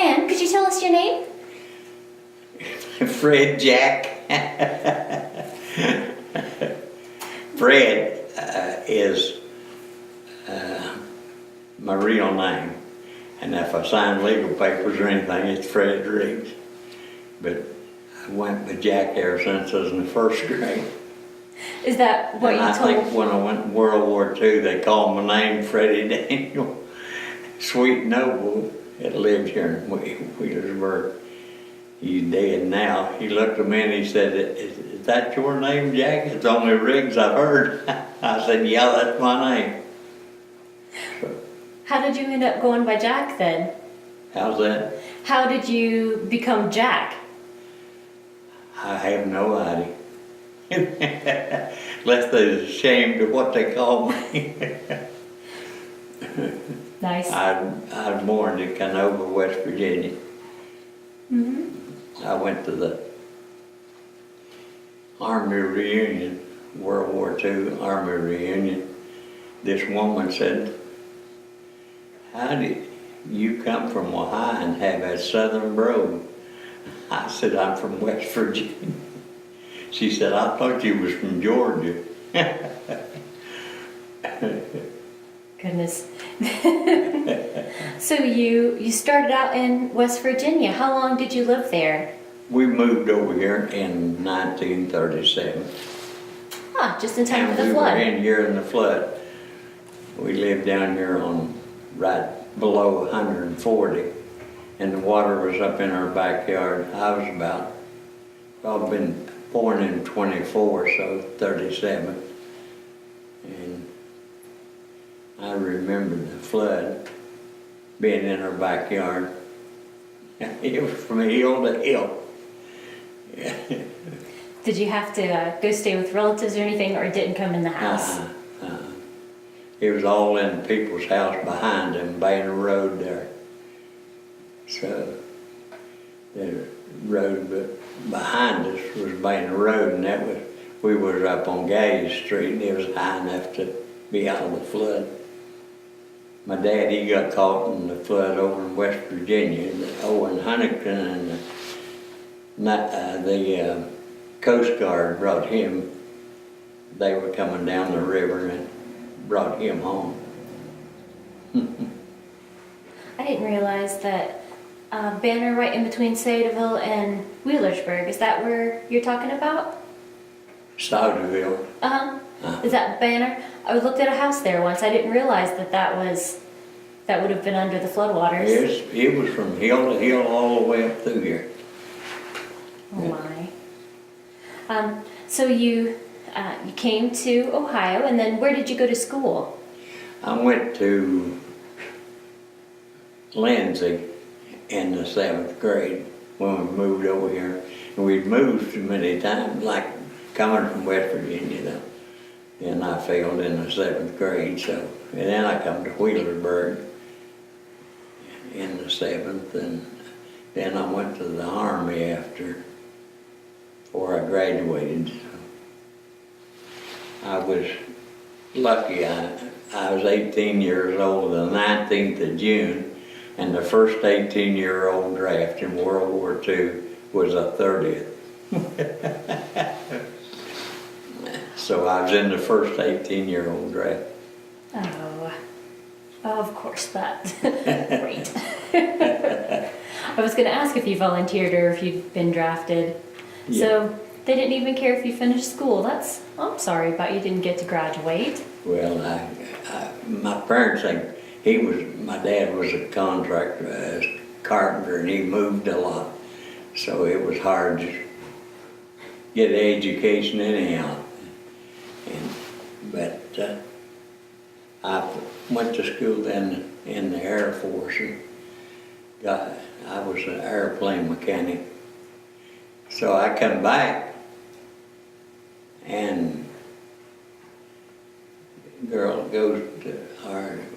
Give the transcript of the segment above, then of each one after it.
And could you tell us your name? Fred Jack. Fred is my real name. And if I sign legal papers or anything, it's Fred Riggs. But I went with Jack ever since I was in the first grade. Is that what And you I told? think when I went in World War II, they called my name Freddie Daniel. Sweet Noble that lived here in Wheelersburg. He's dead now. He looked at me and he said, is that your name, Jack? It's the only Riggs I've heard. I said, yeah, that's my name. So, How did you end up going by Jack then? how's that? How did you become Jack? I have no idea. Less they're ashamed of what they call me. Nice. I was born in Canova, West Virginia. I went to the Army reunion, World War II Army reunion. This woman said, how did you come from Ohio and have that southern brogue? I said, I'm from West Virginia. She said, I thought you was from Georgia. Goodness. So you started out in West Virginia. How long did you live there? We moved over here in 1937. Just in time And for the we flood. were in here in the flood. We lived down here on right below 140, and the water was up in our backyard. I was I've been born in 24, so 37. And I remember the flood being in our backyard. It was from hill to hill. Did you have to go stay with relatives or anything, or it didn't come in the house? It was all in people's house behind them, by the road there. So the road, but behind us was by the road, and we was up on Gaze Street, and it was high enough to be out of the flood. My dad, he got caught in the flood over in West Virginia, in Huntington, and the Coast Guard brought him. They were coming down the river and brought him home. I didn't realize that Banner right in between Sadeville and Wheelersburg. Is that where you're talking about? Saudeville. Is that Banner? I looked at a house there once. I didn't realize that would have been under the floodwaters. Yes, it was from hill to hill all the way up through here. Oh my. So you came to Ohio, and then where did you go to school? I went to Lindsay in the 7th grade when we moved over here. And we'd moved so many times, like coming from West Virginia though. And I failed in the 7th grade, so, and then I come to Wheelersburg in the 7th, and then I went to the Army before I graduated. I was lucky. I was 18 years old the 19th of June, and the first 18-year-old draft in World War II was a 30th. So I was in the first 18-year-old draft. Oh, of course that. Great. I was going to ask if you volunteered or if you'd been drafted. Yeah. So they didn't even care if you finished school. I'm sorry about you didn't get to graduate. Well, my parents think my dad was a contractor, a carpenter, and he moved a lot. So it was hard to get an education anyhow. But I went to school then in the Air Force, and I was an airplane mechanic. So I come back, and the girl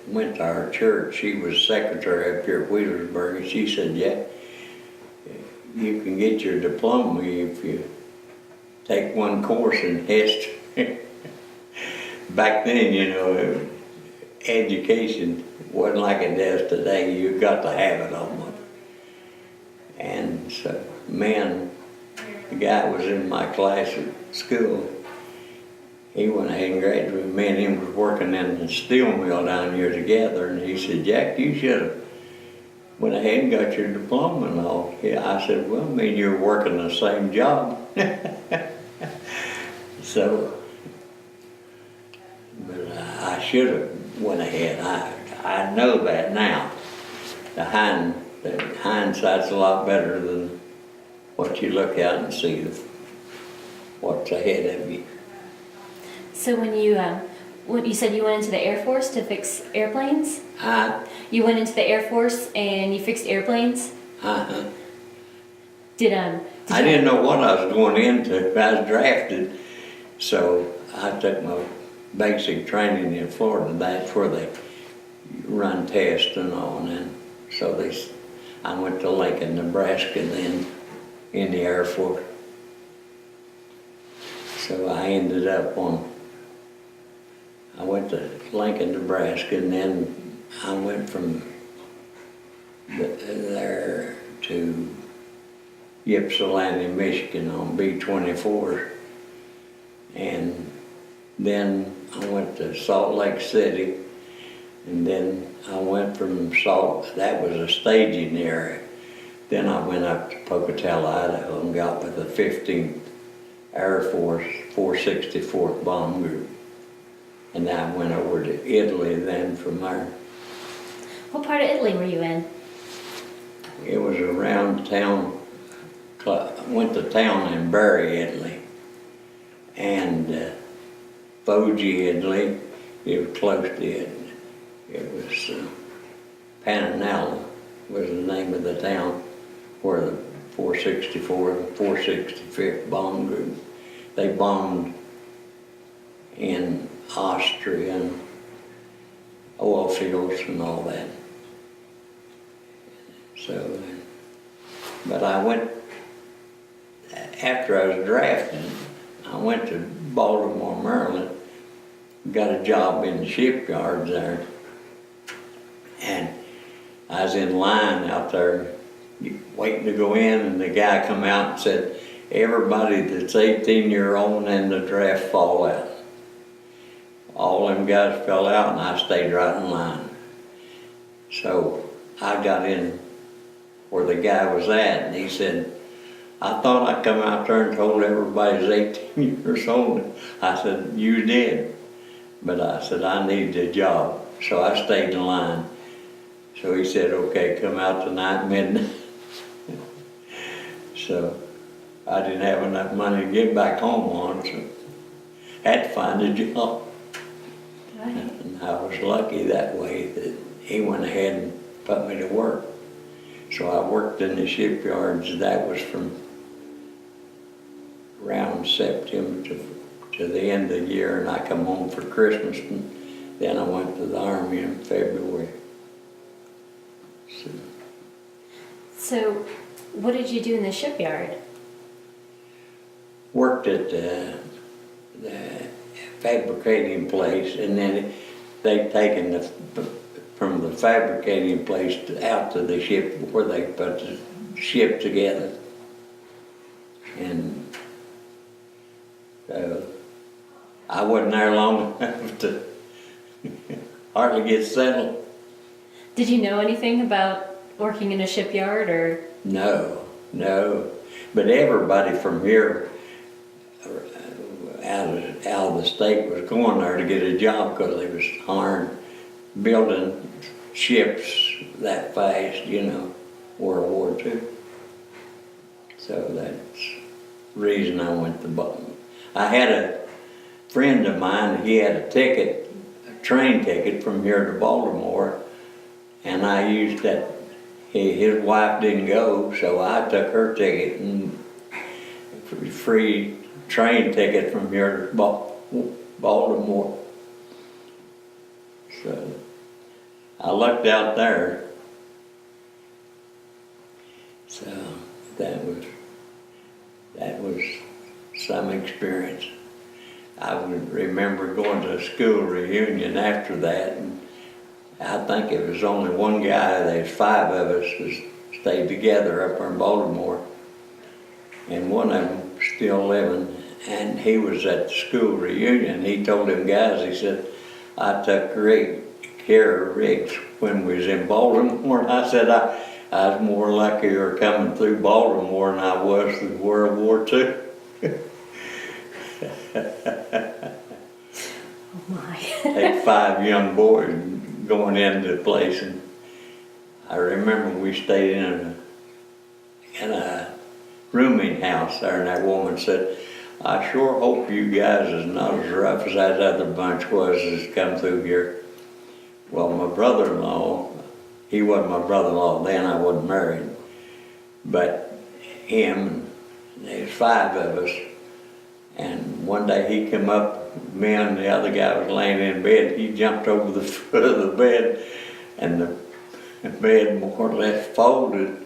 went to our church. She was secretary up here at Wheelersburg, and she said, yeah, you can get your diploma if you take one course in history. Back then, education wasn't like it is today. You got to have it almost. so, the guy was in my class at school. He went ahead and graduated. Me and him was working in the steel mill down here together, and he said, "Jack, you should have went ahead and got your diploma and all." Yeah, I said, "Well, I mean, you're working the same job." So, but I should have went ahead. I know that now. The hindsight's a lot better than what you look out and see what's ahead of you. So when you said you went into the Air Force to fix airplanes? You went into the Air Force and you fixed airplanes? Uh-huh. Did I didn't know what I was going into. I was drafted, so I took my basic training in Florida. That's where they run tests and all, and then I went to Lincoln, Nebraska, then in the Air Force. So I ended up I went to Lincoln, Nebraska, and then I went from there to Ypsilanti, Michigan on B-24s. And then I went to Salt Lake City, and then I went from that was a staging area. Then I went up to Pocatello, Idaho, and got with the 15th Air Force 464th Bomb Group. And then I went over to Italy then from there. What part of Italy were you in? It was around town. I went to town in Bari, Italy, and Foggia, Italy. It was close to it. It was Pananella was the name of the town where the 464 and 465th Bomb Group. They bombed in Austria and oil fields and all that. So, but I went, after I was drafted, I went to Baltimore, Maryland, got a job in the shipyards there. And I was in line out there waiting to go in, and the guy come out and said, "Everybody that's 18-year-old and the draft fall out." All them guys fell out, and I stayed right in line. So I got in where the guy was at, and he said, "I thought I'd come out there and told everybody was 18 years old." I said, "You did." But I said, "I need a job." So I stayed in line. So he said, "Okay, come out tonight, midnight." So I didn't have enough money to get back home on, so had to find a job. Right. And I was lucky that way that he went ahead and put me to work. So I worked in the shipyards. That was from around September to the end of the year, and I come home for Christmas, and then I went to the Army in February. So what did you do in the shipyard? Worked at the fabricating place, and then they'd taken from the fabricating place out to the ship where they put the ship together. And I wasn't there long enough to hardly get settled. Did you know anything about working in a shipyard, or? No. But everybody from here, out of the state, was going there to get a job because they was building ships that fast, World War II. So that's the reason I went to Baltimore. I had a friend of mine, he had a train ticket from here to Baltimore, and I used that. His wife didn't go, so I took her ticket and free train ticket from here to Baltimore. So I lucked out there. So that was some experience. I would remember going to a school reunion after that, and I think it was only one guy. There's 5 of us was stayed together up there in Baltimore. And one of them still living, and he was at the school reunion. He told them guys, he said, I took great care of Riggs when we was in Baltimore. And I said, I was more luckier coming through Baltimore than I was through World War II. Oh my. Had 5 young boys going into the place, and I remember we stayed in a rooming house there, and that woman said, I sure hope you guys is not as rough as that other bunch was that's come through here. Well, my brother-in-law, he wasn't my brother-in-law then, I wasn't married, but him, there's 5 of us, and one day he come up, me and the other guy was laying in bed, he jumped over the foot of the bed, and the bed more or less folded.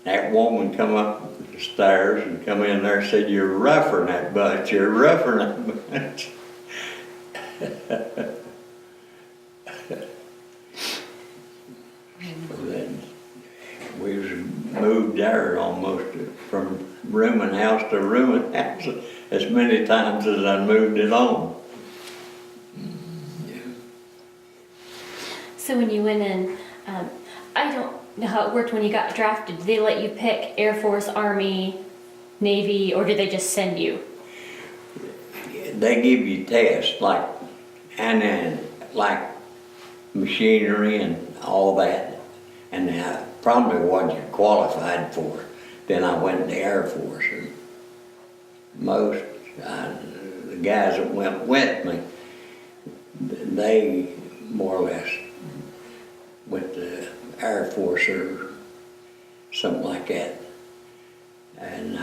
That woman come up the stairs and come in there and said, you're rougher than that bunch, you're rougher than that bunch. So then we was moved there almost from rooming house to rooming house as many times as I moved it on. So when you went in, I don't know how it worked when you got drafted. Did they let you pick Air Force, Army, Navy, or did they just send you? They give you tests and then like machinery and all that, and I probably wasn't qualified for it. Then I went in the Air Force, and most the guys that went with me, they more or less went to Air Force or something like that. And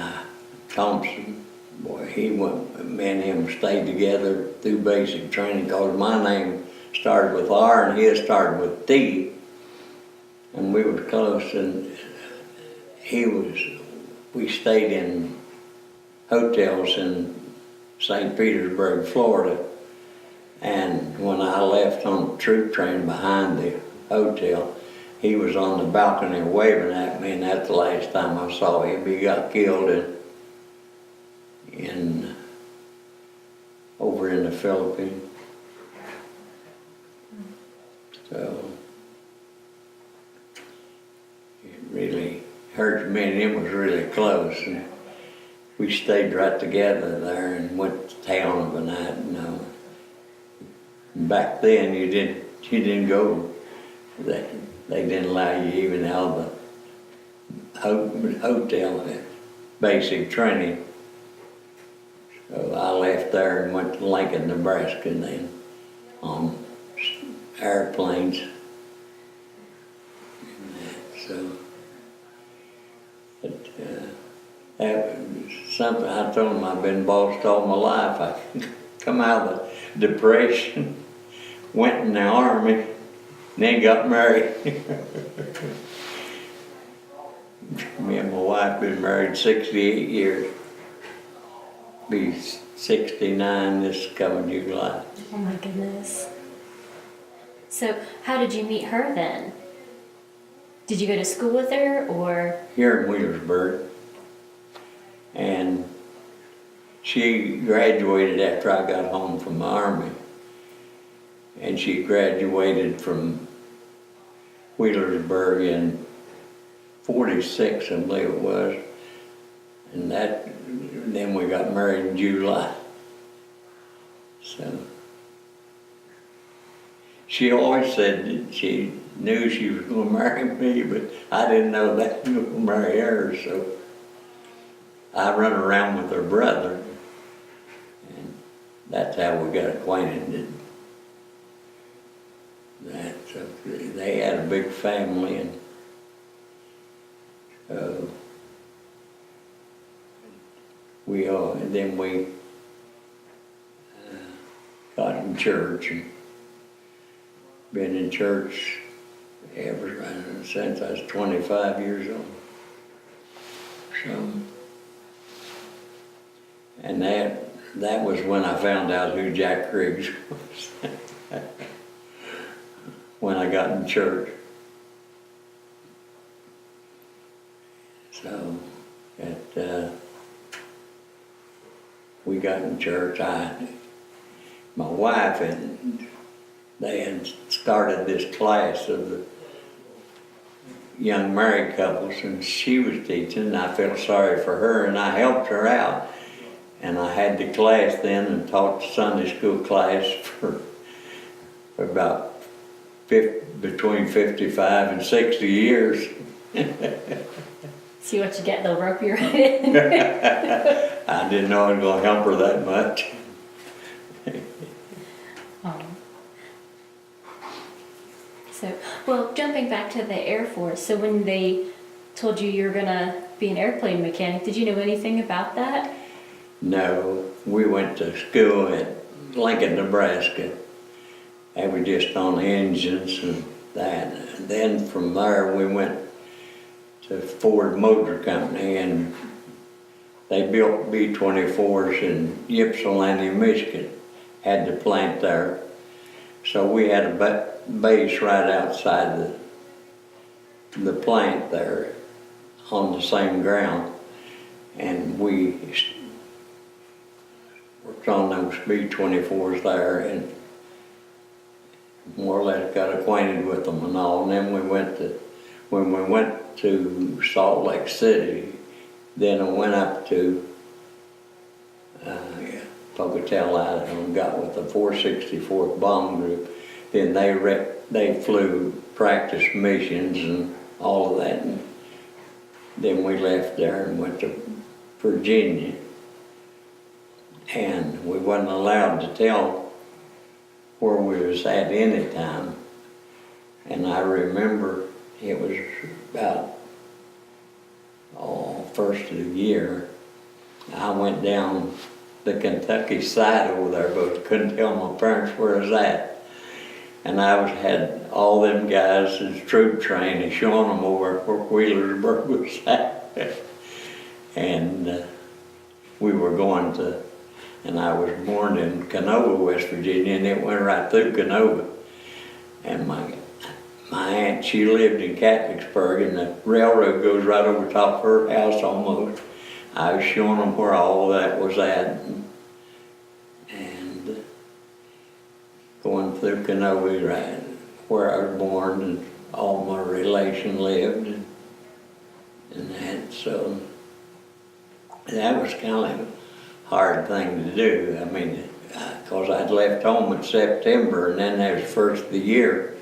Thompson, boy, he went, me and him stayed together through basic training, because my name started with R and his started with T, and we were close. And we stayed in hotels in St. Petersburg, Florida, and when I left on the troop train behind the hotel, he was on the balcony waving at me, and that's the last time I saw him. He got killed over in the Philippines. So it really hurt me, and it was really close. And we stayed right together there and went to town of a night. Back then you didn't go. They didn't allow you even out of the hotel basic training. So I left there and went to Lincoln, Nebraska, and then on airplanes. So that was something I told them I've been bossed all my life. I come out of the Depression, went in the Army, then got married. Me and my wife been married 68 years. Be 69 this coming July. Oh my goodness. So how did you meet her then? Did you go to school with her, or? Here in Wheelersburg. And she graduated after I got home from the Army. And she graduated from Wheelersburg in 46, I believe it was. And then we got married in July. So she always said that she knew she was going to marry me, but I didn't know that I was going to marry her. So I run around with her brother, and that's how we got acquainted. So they had a big family, and then we got in church, and been in church ever since I was 25 years old. So, and that was when I found out who Jack Riggs was. When I got in church. we got in church. My wife they had started this class of the young married couples, and she was teaching, and I felt sorry for her, and I helped her out. And I had the class then and taught the Sunday school class for about between 55 and 60 years. See what you get, they'll rope you right in. I didn't know I was going to help her that much. So, well, jumping back to the Air Force, so when they told you were gonna be an airplane mechanic, did you know anything about that? No, we went to school at Lincoln, Nebraska. They were just on engines and that. And then from there we went to Ford Motor Company, and they built B-24s in Ypsilanti, Michigan. Had the plant there. So we had a base right outside the plant there on the same ground. And we worked on those B-24s there and more or less got acquainted with them and all. And then when we went to Salt Lake City, then I went up to Pocatello, Idaho, and got with the 464th Bomb Group. Then they flew practice missions and all of that. And then we left there and went to Virginia. And we wasn't allowed to tell where we was at any time. And I remember it was about first of the year. I went down the Kentucky side over there, but couldn't tell my parents where I was at. And I had all them guys as troop training showing them over where Wheelersburg was at. And we were going to, and I was born in Canova, West Virginia, and it went right through Canova. And my aunt, she lived in Catlettsburg, and the railroad goes right over top of her house almost. I was showing them where all that was at, and going through Canova, right where I was born, and all my relation lived, and that. So that was kind of a hard thing to do. I mean, because I'd left home in September, and then there was the first of the year.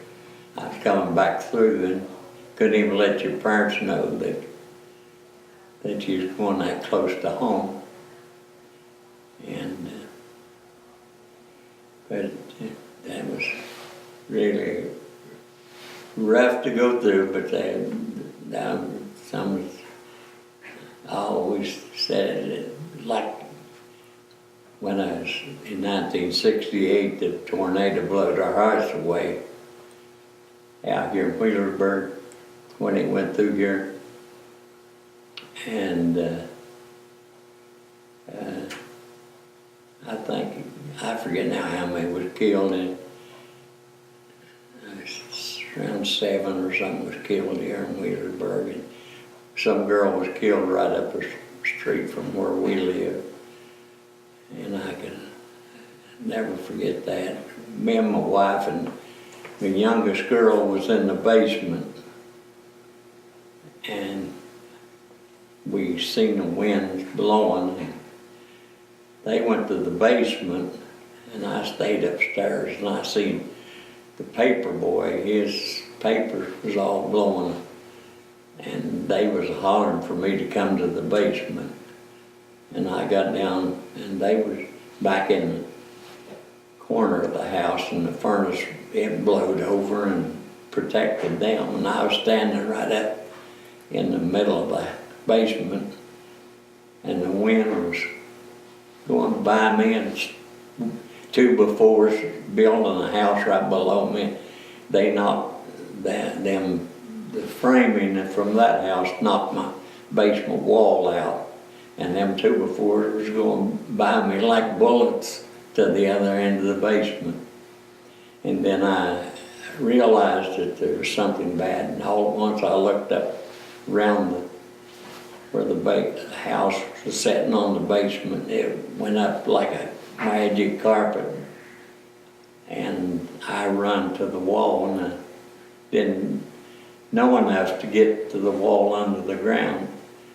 I was coming back through and couldn't even let your parents know that you was going that close to home. And but that was really rough to go through. But I always said it, like when I was in 1968, the tornado blew our house away out here in Wheelersburg when it went through here. And I think, I forget now how many was killed, and around 7 or something was killed here in Wheelersburg. And some girl was killed right up the street from where we live. And I can never forget that. Me and my wife and the youngest girl was in the basement, and we seen the winds blowing. And they went to the basement, and I stayed upstairs, and I seen the paper boy, his paper was all blowing, and they was hollering for me to come to the basement. And I got down, and they was back in the corner of the house, and the furnace, it blowed over and protected them. And I was standing right up in the middle of the basement, and the wind was going by me, and 2 Befores building a house right below me. They knocked the framing from that house knocked my basement wall out, and them 2 Befores was going by me like bullets to the other end of the basement. And then I realized that there was something bad, and all at once I looked up around where the house was sitting on the basement. It went up like a magic carpet. And I run to the wall, and I didn't know enough to get to the wall under the ground.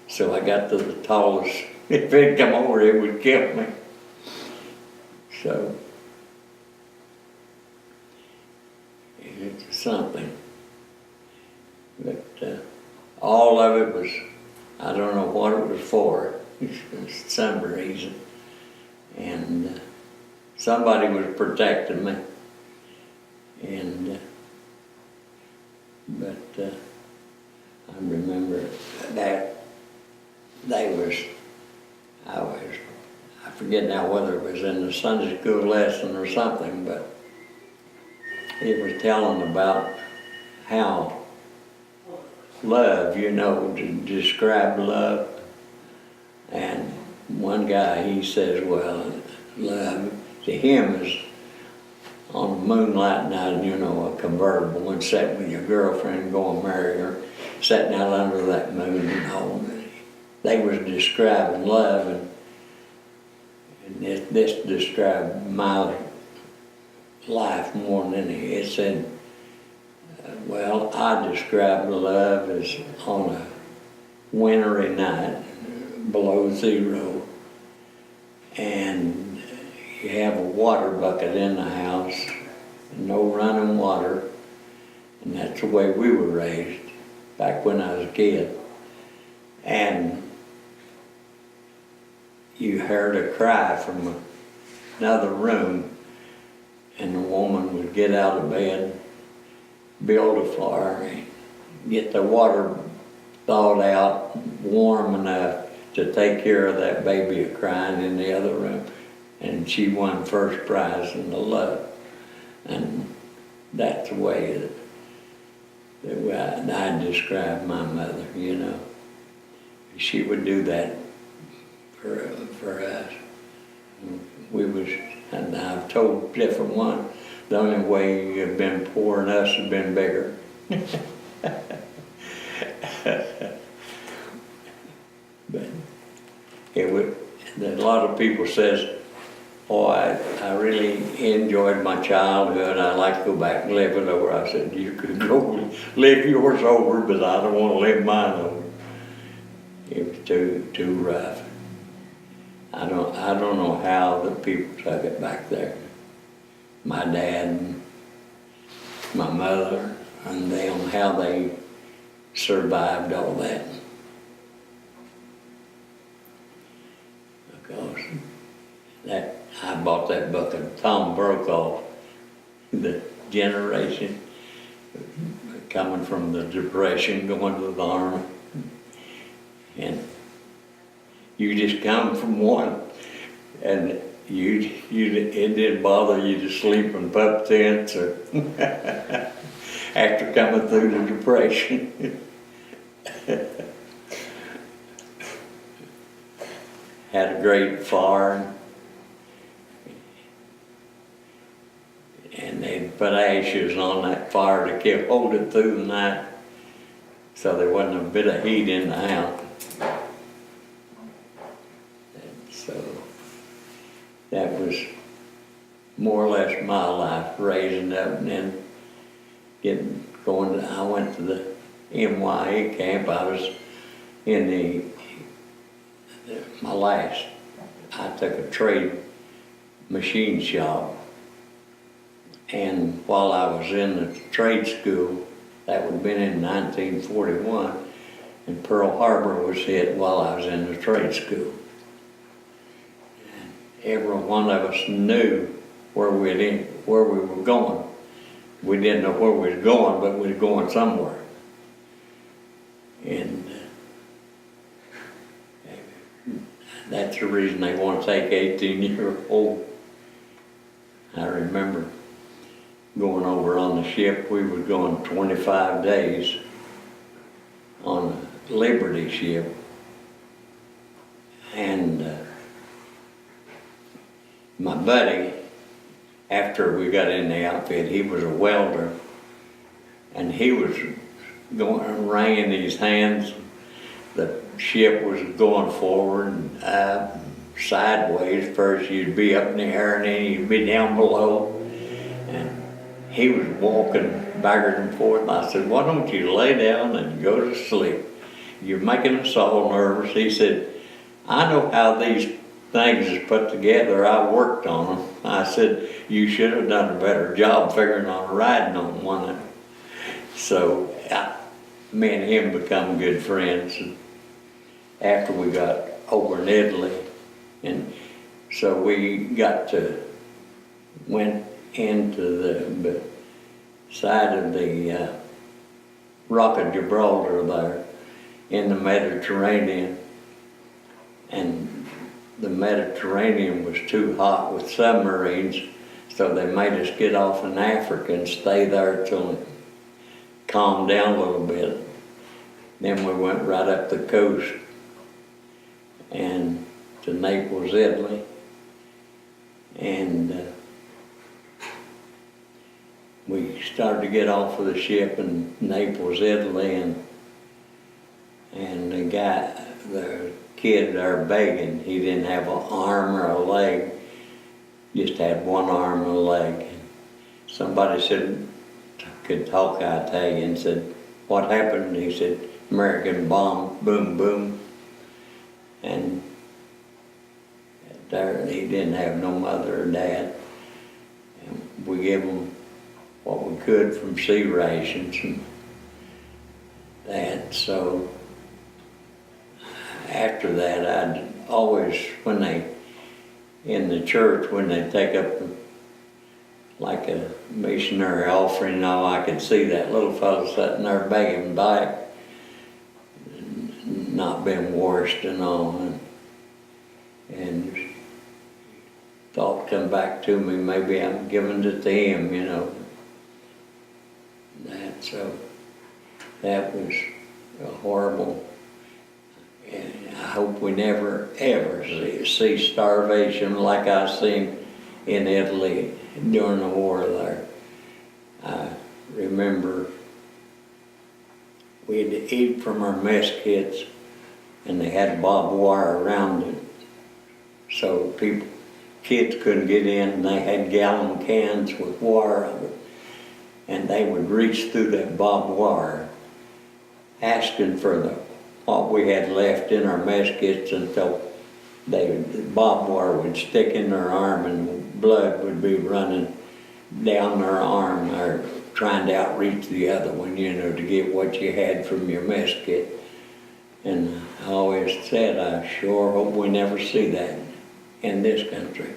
So I got to the tallest. If it'd come over, it would kill me. So it's something. But all of it was, I don't know what it was for. It's some reason. And somebody was protecting me. And but I remember that I forget now whether it was in the Sunday school lesson or something, but it was telling about how love, to describe love. And one guy, he says, well, love to him is on a moonlight night, a convertible, and sitting with your girlfriend, going to marry her, sitting out under that moon and all. They was describing love, and this described my life more than anything. It said, well, I describe love as on a wintry night, below zero, and you have a water bucket in the house, no running water, and that's the way we were raised back when I was a kid. And you heard a cry from another room, and the woman would get out of bed, build a fire, get the water thawed out warm enough to take care of that baby crying in the other room. And she won first prize in the love. And that's the way that I describe my mother, She would do that for us. And I've told different ones, the only way you've been poor and us has been bigger. But a lot of people says, oh, I really enjoyed my childhood. I'd like to go back and live it over. I said, you could go live yours over, but I don't want to live mine over. It was too rough. I don't know how the people took it back there. My dad and my mother and them, how they survived all that. Because I bought that book of Tom Brokaw, The Generation, coming from the Depression, going to the Army. And you just come from one, and it didn't bother you to sleep in pup tents or after coming through the Depression. Had a great fire, and they'd put ashes on that fire to hold it through the night, so there wasn't a bit of heat in the house. And so that was more or less my life, raising up and then I went to the MYA camp. I was in I took a trade machine shop, and while I was in the trade school, that would have been in 1941, and Pearl Harbor was hit while I was in the trade school. And every one of us knew where we were going. We didn't know where we was going, but we was going somewhere. And that's the reason they want to take 18-year-old. I remember going over on the ship. We were going 25 days on a Liberty ship. And my buddy, after we got in the outfit, he was a welder, and he was wringing his hands the ship was going forward and sideways. First you'd be up in the air and then you'd be down below. And he was walking backwards and forth. And I said, why don't you lay down and go to sleep? You're making us all nervous. He said, I know how these things is put together. I worked on them. I said, you should have done a better job figuring on riding on one of them. So me and him become good friends after we got over in Italy. And so we went into the side of the Rock of Gibraltar there in the Mediterranean. And the Mediterranean was too hot with submarines, so they made us get off in Africa and stay there till it calmed down a little bit. Then we went right up the coast and to Naples, Italy. And we started to get off of the ship in Naples, Italy, and the kid there begging, he didn't have an arm or a leg, just had one arm and a leg. Somebody said, could talk Italian, said, what happened? He said, American bomb, boom, boom. And there, he didn't have no mother or dad. And we gave him what we could from sea rations and that. So after that, I'd always, in the church, when they take up like a missionary offering, I could see that little fellow sitting there begging back, not been washed and all, and thought come back to me, maybe I'm giving it to him, you know. So that was a horrible, and I hope we never ever see starvation like I seen in Italy during the war there. I remember we'd eat from our mess kits and they had barbed wire around it, so kids couldn't get in, and they had gallon cans with water on it, and they would reach through that barbed wire asking for what we had left in our mess kits until the barbed wire would stick in their arm and blood would be running down their arm, or trying to outreach the other one, you know, to get what you had from your mess kit. And I always said, I sure hope we never see that in this country.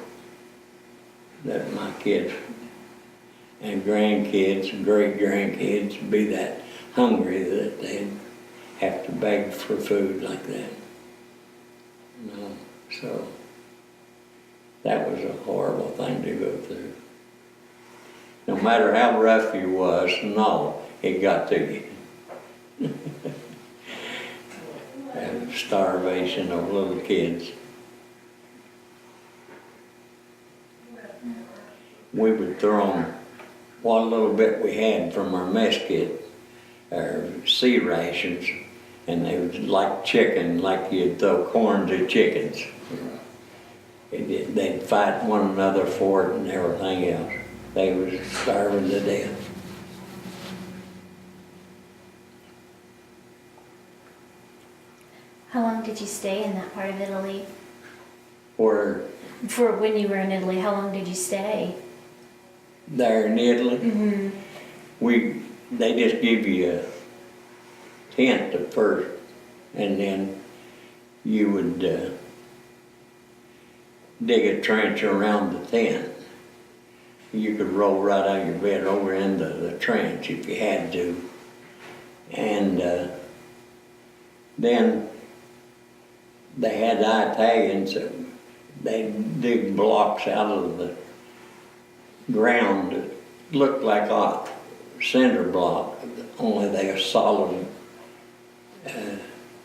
That my kids and grandkids and great-grandkids be that hungry that they'd have to beg for food like that. You know, so that was a horrible thing to go through. No matter how rough you was and all, it got to you. And starvation of little kids. We would throw them what little bit we had from our mess kit, our sea rations, and they was like chicken, like you'd throw corn to chickens. They'd fight one another for it and everything else. They was starving to death. How long did you stay in that part of Italy? Or For when you were in Italy, how long did you stay? there in Italy, they just give you a tent at first, and then you would dig a trench around the tent. You could roll right out of your bed over into the trench if you had to. And then they had Italians that they'd dig blocks out of the ground that looked like a cinder block, only they are solid,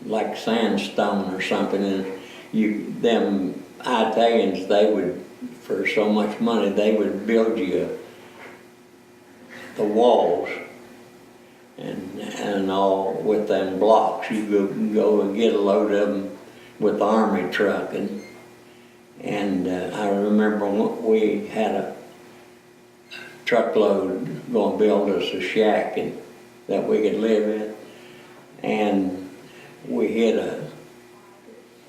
like sandstone or something. And them Italians, they would, for so much money, they would build you the walls, and all with them blocks. You go and get a load of them with the army truck. And I remember we had a truckload going to build us a shack that we could live in. And we hit a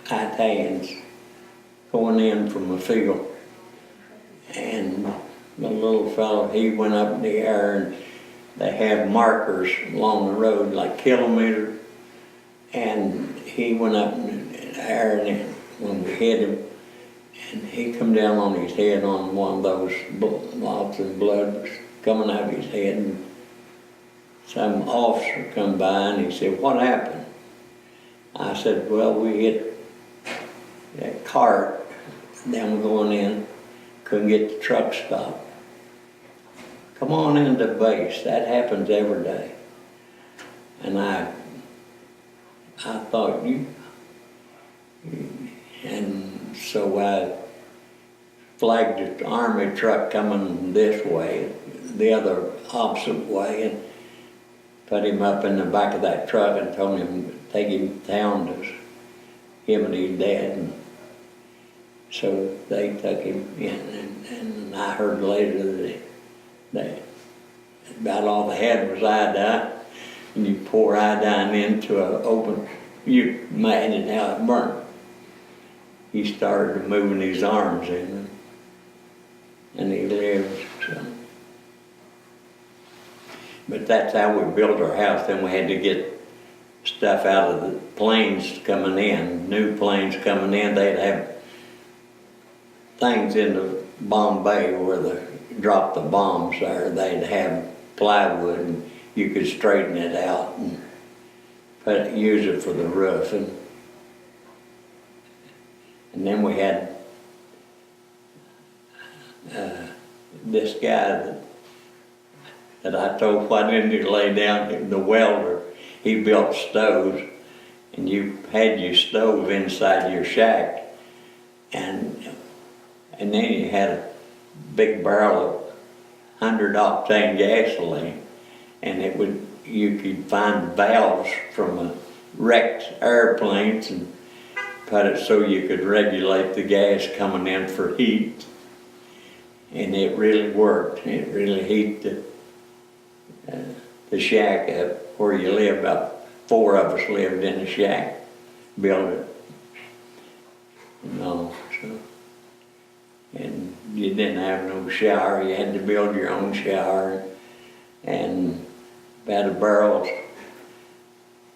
Italians going in from a field. And the little fellow, he went up in the air, and they had markers along the road, like kilometers. And he went up in the air, and when we hit him, and he come down on his head on one of those lots of blood was coming out of his head. And some officer come by and he said, "What happened?" I said, "Well, we hit that cart, them going in, couldn't get the truck stopped. Come on into base, that happens every day." And I thought, and so I flagged the army truck coming this way, the other opposite way, and put him up in the back of that truck and told him to take him to town to him and his dad. And so they took him in, and I heard later that about all they had was iodine, and you pour iodine into an open, you imagine how it burned. He started moving his arms in, and he lived. So. But that's how we built our house. Then we had to get stuff out of the planes coming in, new planes coming in. They'd have things in the bomb bay where they dropped the bombs there. They'd have plywood, and you could straighten it out and use it for the roof. And then we had this guy that I told, "Why didn't you lay down?" The welder, he built stoves, and you had your stove inside your shack, and then you had a big barrel of 100 octane gasoline, and you could find valves from wrecked airplanes and put it so you could regulate the gas coming in for heat. And it really worked. It really heated the shack up where you live. About 4 of us lived in a shack, built it. And you didn't have no shower. You had to build your own shower. And about a barrel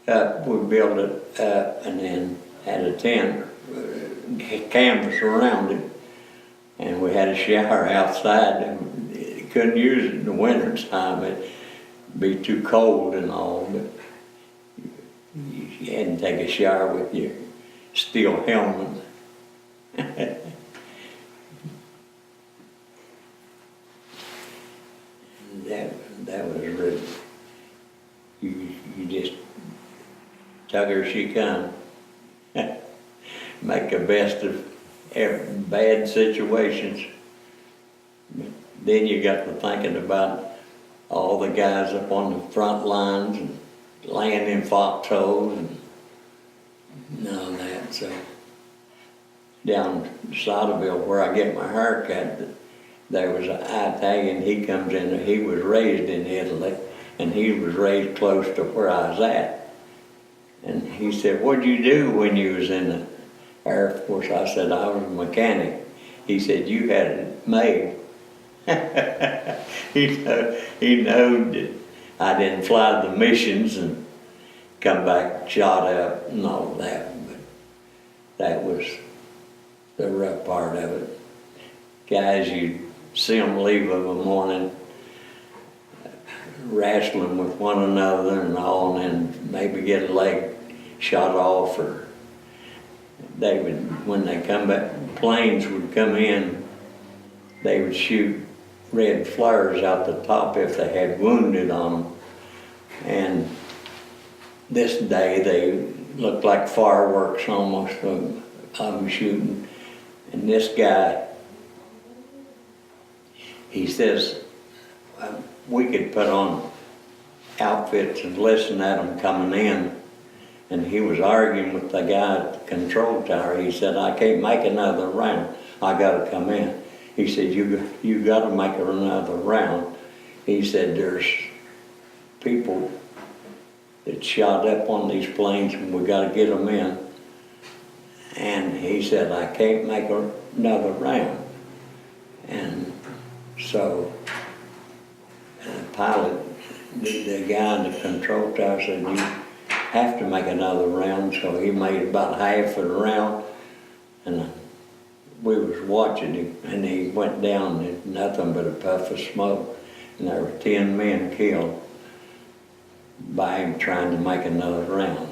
up, we built it up, and then had a tent, canvas around it. And we had a shower outside, and you couldn't use it in the winter time. It'd be too cold and all, but you had to take a shower with your steel helmet. That was really, you just tug her, she come. Make the best of bad situations. But then you got to thinking about all the guys up on the front lines and laying in foxholes and all that. So down Sodaville, where I get my hair cut, there was an Italian. He comes in. He was raised in Italy, and he was raised close to where I was at. And he said, "What'd you do when you was in the Air Force?" I said, "I was a mechanic." He said, "You had it made." He knowed that I didn't fly the missions and come back shot up and all that, but that was the rough part of it. Guys, you see them leave of a morning wrestling with one another and all, and then maybe get a leg shot off, or they would, when they come back, planes would come in, they would shoot red flares out the top if they had wounded on them. And this day they looked like fireworks almost of them shooting. And this guy, he says, we could put on outfits and listened at them coming in. And he was arguing with the guy at the control tower. He said, I can't make another round. I gotta come in. He said, you gotta make another round. He said, there's people that shot up on these planes and we gotta get them in. And he said, I can't make another round. And so the pilot, the guy in the control tower said, you have to make another round. So he made about half of the round, and we was watching him, and he went down and nothing but a puff of smoke, and there were 10 men killed by him trying to make another round.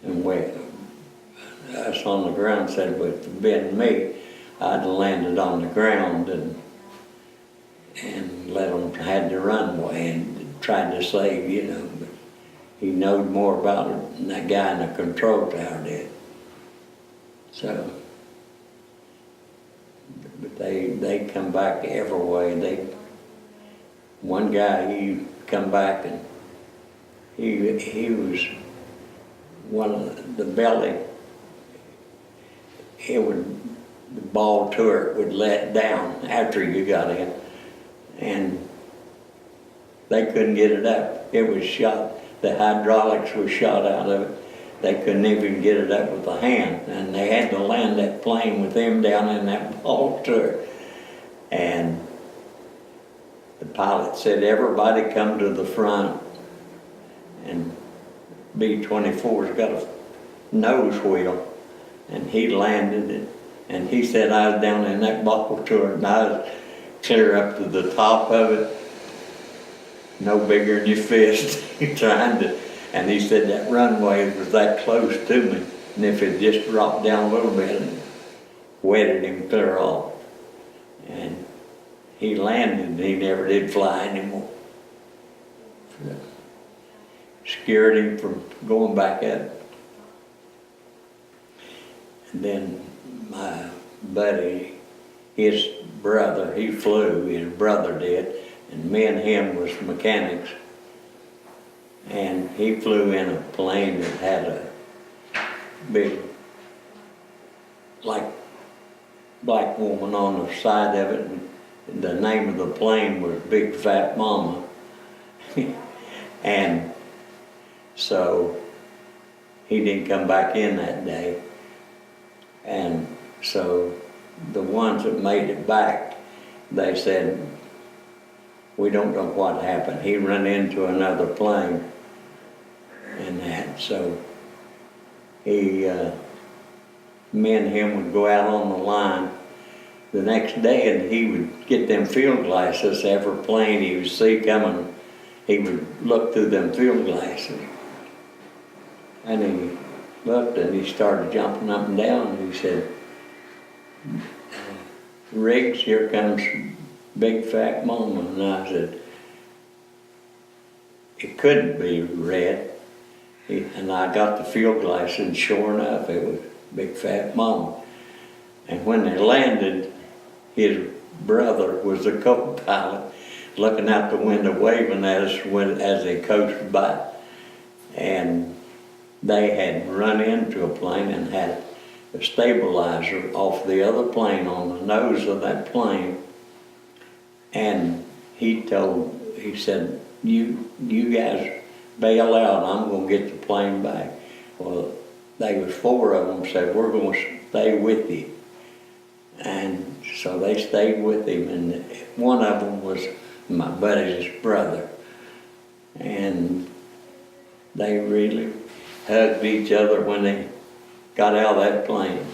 And us on the ground said, if it had been me, I'd landed on the ground and let them had the runway and tried to save, you know. But he knowed more about it than that guy in the control tower did. So, but they come back every way. One guy, he come back and he was one of the belly. The ball turret would let down after you got in, and they couldn't get it up. It was shot. The hydraulics was shot out of it. They couldn't even get it up with a hand, and they had to land that plane with them down in that ball turret. And the pilot said, everybody come to the front, and B-24's got a nose wheel, and he landed it. And he said, I was down in that ball turret, and I was clear up to the top of it, no bigger than your fist, trying to, and he said that runway was that close to me, and if it just dropped down a little bit, it wetted him clear off. And he landed, and he never did fly anymore. So, scared him from going back up. And then my buddy, his brother, he flew, his brother did, and me and him was mechanics. And he flew in a plane that had a big, like, black woman on the side of it, and the name of the plane was Big Fat Mama. And so he didn't come back in that day. And so the ones that made it back, they said, we don't know what happened. He ran into another plane and that. So me and him would go out on the line the next day, and he would get them field glasses. Every plane he would see coming, he would look through them field glasses. And he looked and he started jumping up and down, and he said, Riggs, here comes Big Fat Mama. And I said, it couldn't be red. And I got the field glass, and sure enough, it was Big Fat Mama. And when they landed, his brother was the co-pilot, looking out the window waving at us as they coasted by. And they had run into a plane and had a stabilizer off the other plane on the nose of that plane. And he said, you guys bail out, I'm gonna get the plane back. Well, there was 4 of them said, we're gonna stay with you. And so they stayed with him, and one of them was my buddy's brother. And they really hugged each other when they got out of that plane.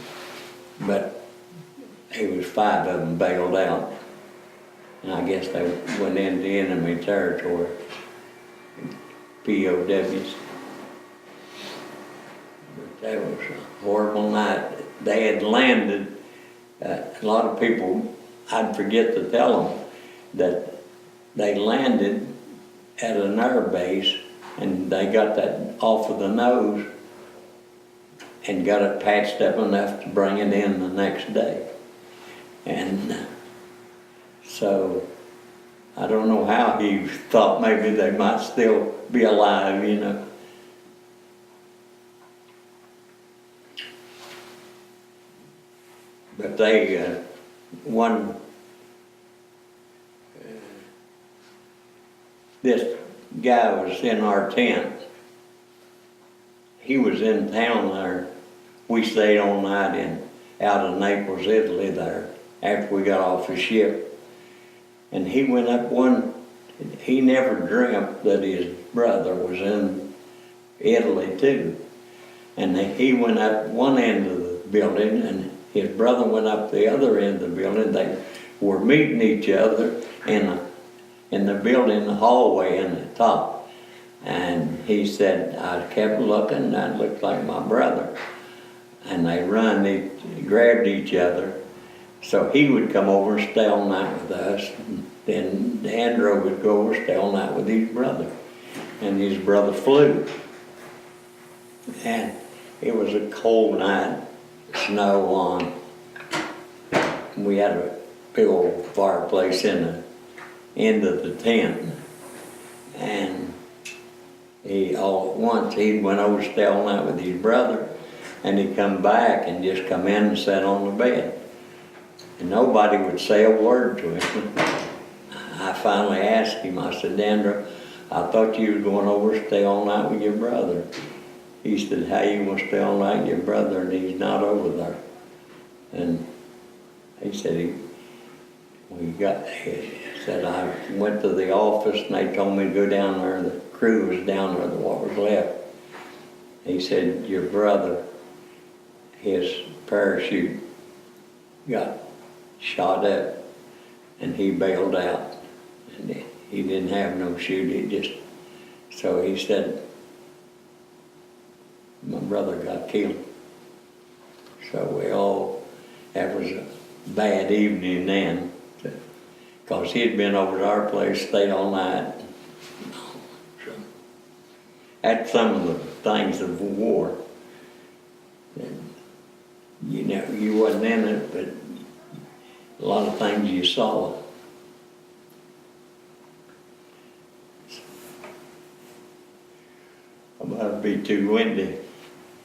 But it was 5 of them bailed out. And I guess they went into enemy territory, POWs. But that was a horrible night. They had landed, a lot of people, I'd forget to tell them that they landed at an air base, and they got that off of the nose and got it patched up enough to bring it in the next day. And so I don't know how he thought maybe they might still be alive, you know. But they, this guy was in our tent. He was in town there. We stayed all night out of Naples, Italy there, after we got off the ship. And he went up he never dreamt that his brother was in Italy too. And he went up one end of the building and his brother went up the other end of the building. They were meeting each other in the building, the hallway in the top. And he said, I kept looking and that looked like my brother. And they grabbed each other. So he would come over and stay all night with us. Then Andrew would go over and stay all night with his brother. And his brother flew. And it was a cold night, snow on. We had a big old fireplace in the end of the tent. And all at once he went over to stay all night with his brother. And he come back and just come in and sat on the bed. And nobody would say a word to him. I finally asked him, I said, Andrew, I thought you were going over to stay all night with your brother. He said, how you want to stay all night with your brother and he's not over there? And he said, he said, I went to the office and they told me to go down there. The crew was down there, what was left. He said, your brother, his parachute got shot up and he bailed out. And he didn't have no chute, so he said, my brother got killed. So that was a bad evening then, because he'd been over to our place, stayed all night. So that's some of the things of war. And, you know, you wasn't in it, but a lot of things you saw. I might be too windy.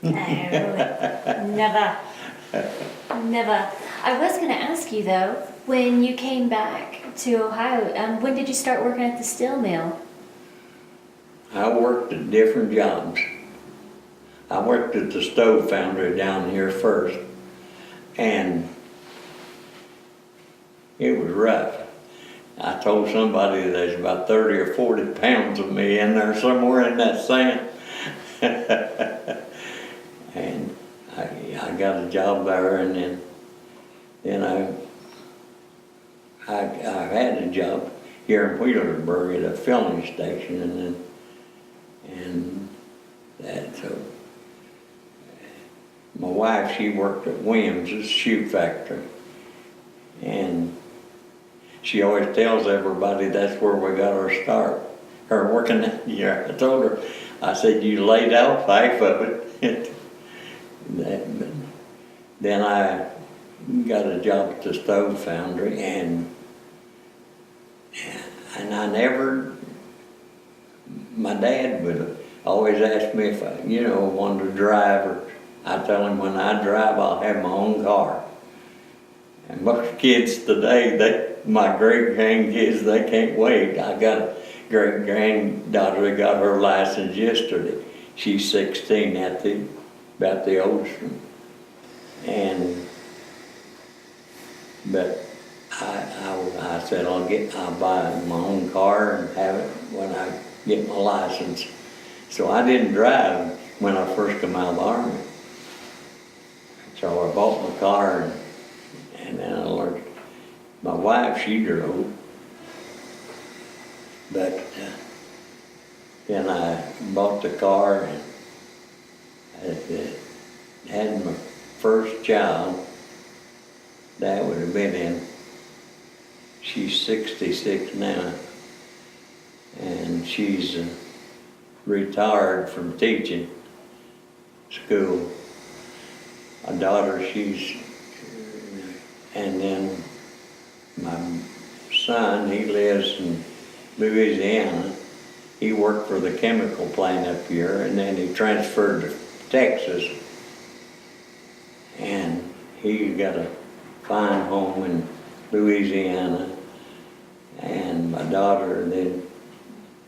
No, never. Never. I was going to ask you though, when you came back to Ohio, when did you start working at the steel mill? I worked at different jobs. I worked at the stove foundry down here first, and it was rough. I told somebody there's about 30 or 40 pounds of me in there somewhere in that sand. And I got a job there, and then I had a job here in Wheelersburg at a filling station, and so my wife, she worked at Williams' shoe factory, and she always tells everybody that's where we got our start. Her working that year. I told her, I said, you laid out half of it. Then I got a job at the stove foundry, and I never, my dad would always ask me if I, wanted to drive, or I tell him when I drive, I'll have my own car. And most kids today, my great-grandkids, they can't wait. I got a great-granddaughter that got her license yesterday. She's 16, about the oldest one. But I said I'll buy my own car and have it when I get my license. So I didn't drive when I first come out of the Army. So I bought my car, and then I learned. My wife, she drove. But then I bought the car and had my first child. That would have been she's 66 now, and she's retired from teaching school. My daughter, and then my son, he lives in Louisiana. He worked for the chemical plant up here, and then he transferred to Texas. And he got a fine home in Louisiana. And my daughter, then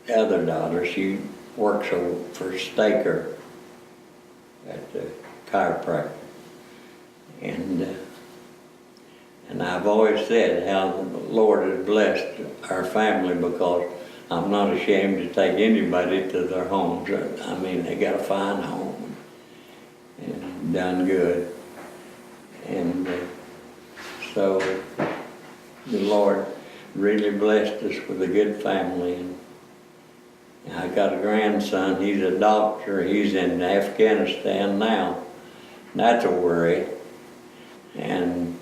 the other daughter, she works for Staker at the chiropractor. And I've always said how the Lord has blessed our family, because I'm not ashamed to take anybody to their homes. I mean, they got a fine home and done good. And so the Lord really blessed us with a good family. And I got a grandson, he's a doctor, he's in Afghanistan now. That's a worry. And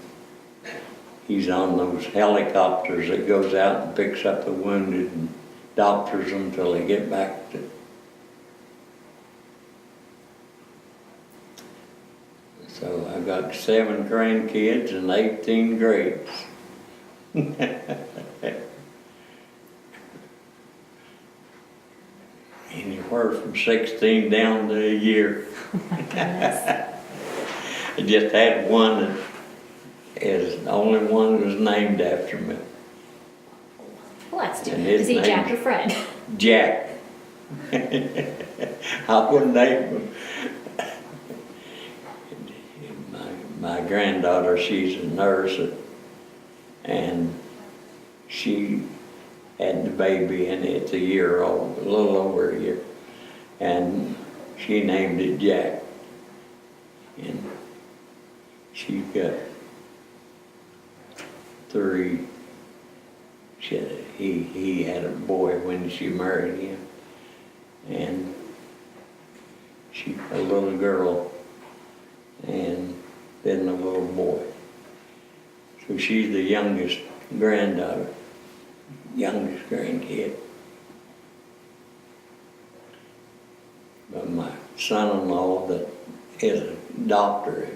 he's on those helicopters that goes out and picks up the wounded and doctors them until they get back to. So I got 7 grandkids and 18 greats. Anywhere from 16 down to a year. My goodness. I just had one that is the only one that was named after me. Well, that's too And bad. his Is he Jack name- or Fred? Jack. I wouldn't name him. My granddaughter, she's a nurse, and she had the baby, and it's a year old, a little over a year, and she named it Jack. And she got 3. He had a boy when she married him, and she a little girl, and then a little boy. So she's the youngest granddaughter, youngest grandkid. But my son-in-law that is a doctor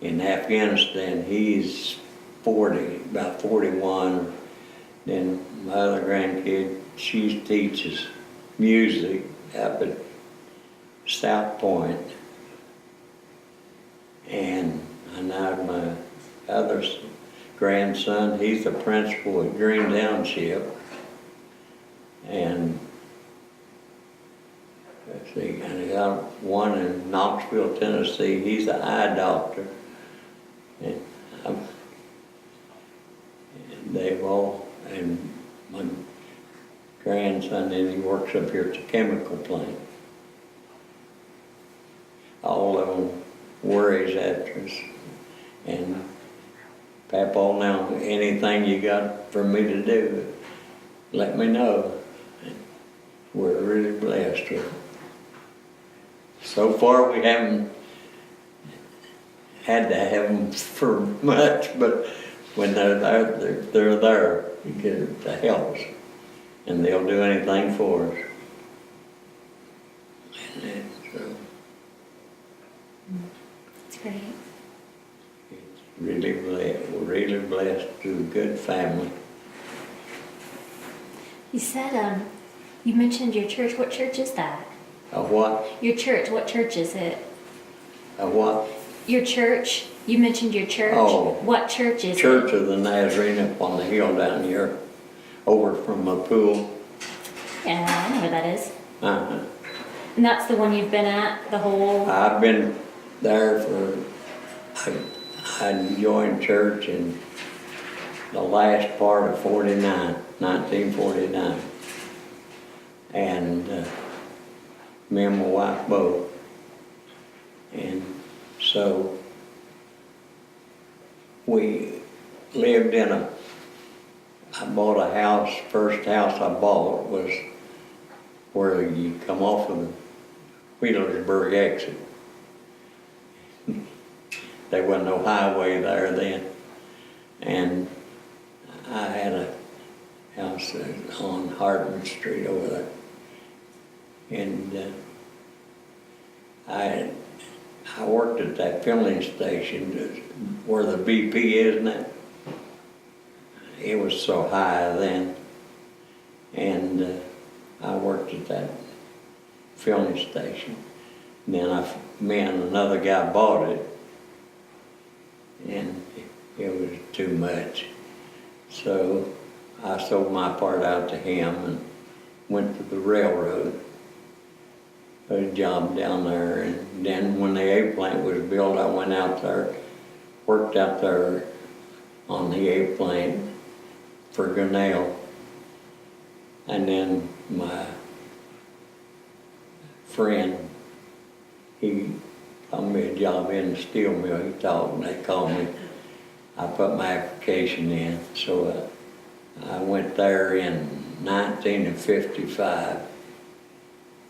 in Afghanistan, he's 40, about 41. Then my other grandkid, she teaches music up at South Point. And now my other grandson, he's the principal at Green Township. And let's see, and I got one in Knoxville, Tennessee. He's an eye doctor. And they've all, and my grandson, then he works up here at the chemical plant. All of them worries after us. And Papa, now anything you got for me to do, let me know. We're really blessed with it. So far we haven't had to have them for much, but when they're there, they're there to help us. And they'll do anything for us. And so That's great. it's really blessed. We're really blessed to a good family. You said, you mentioned your church. What church is that? A what? Your church, what church is it? A what? Your church, you mentioned your church. Oh. What church is Church it? of the Nazarene up on the hill down here, over from a pool. Yeah, I know where that is. Uh-huh. And that's the one you've been at the whole... I've been there I joined church in the last part of 1949. And me and my wife both. And so we lived I bought a house, first house I bought was where you come off of the Wheelersburg exit. There wasn't no highway there then. And I had a house on Hartman Street over there. And I worked at that filling station where the BP is now. it was so high then. And I worked at that filling station. Then me and another guy bought it, and it was too much. So I sold my part out to him and went to the railroad, got a job down there. And then when the egg plant was built, I went out there, worked out there on the egg plant for Grinnell. And then my friend, he got me a job in the steel mill. He talked and they called me. I put my application in. So I went there in 1955.